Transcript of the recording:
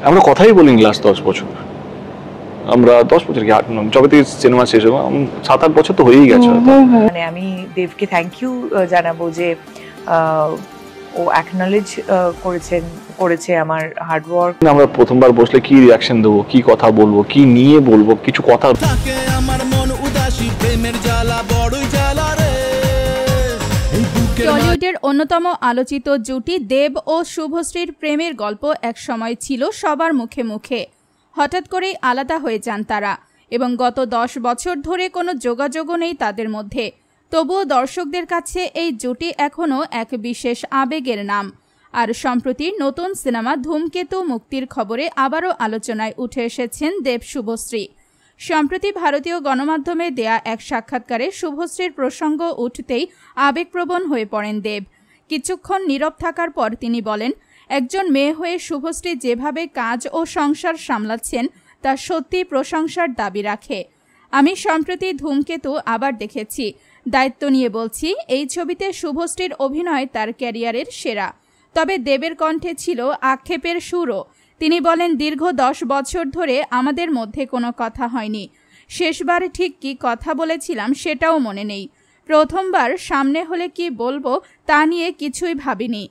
আমরা কথাই বলিনি লাস্ট 10 বছর। আমরা 10 বছর কি 8 যবে থেকে সিনেমা শেষ হলো 7-8 বছর তো হয়েই গেছে। মানে আমি দেবকে থ্যাংক ইউ জানাবো যে ও অ্যাকনলেজ করেছে আমার হার্ড ওয়ার্ক। আমরা প্রথমবার বসলে কি রিঅ্যাকশন দেবো, কি কথা বলবো, কি নিয়ে বলবো, কিছু কথা থাকে আমার মন উদাসী প্রেমের জ্বালা বড়ই জ্বালা রে। টলিউডের অন্যতম আলোচিত জুটি দেব ও শুভশ্রীর প্রেমের গল্প এক সময় ছিল সবার মুখে মুখে। হঠাৎ করেই আলাদা হয়ে যান তারা এবং গত 10 বছর ধরে কোনো যোগাযোগও নেই তাদের মধ্যে। তবুও দর্শকদের কাছে এই জুটি এখনও এক বিশেষ আবেগের নাম। আর সম্প্রতি নতুন সিনেমা ধূমকেতু মুক্তির খবরে আবারও আলোচনায় উঠে এসেছেন দেব শুভশ্রী। সম্প্রতি ভারতীয় গণমাধ্যমে দেয়া এক সাক্ষাৎকারে শুভশ্রীর প্রসঙ্গ উঠতেই আবেগপ্রবণ হয়ে পড়েন দেব। কিছুক্ষণ নীরব থাকার পর তিনি বলেন, একজন মেয়ে হয়ে শুভশ্রী যেভাবে কাজ ও সংসার সামলাচ্ছেন তা সত্যি প্রশংসার দাবি রাখে। আমি সম্প্রতি ধূমকেতু আবার দেখেছি। দায়িত্ব নিয়ে বলছি, এই ছবিতে শুভশ্রীর অভিনয় তার ক্যারিয়ারের সেরা। তবে দেবের কণ্ঠে ছিল আক্ষেপের সুরও। তিনি বলেন, দীর্ঘ 10 বছর ধরে আমাদের মধ্যে কোনো কথা হয়নি। শেষবার ঠিক কি কথা বলেছিলাম সেটাও মনে নেই। প্রথমবার সামনে হলে কি বলবো তা নিয়ে কিছুই ভাবিনি।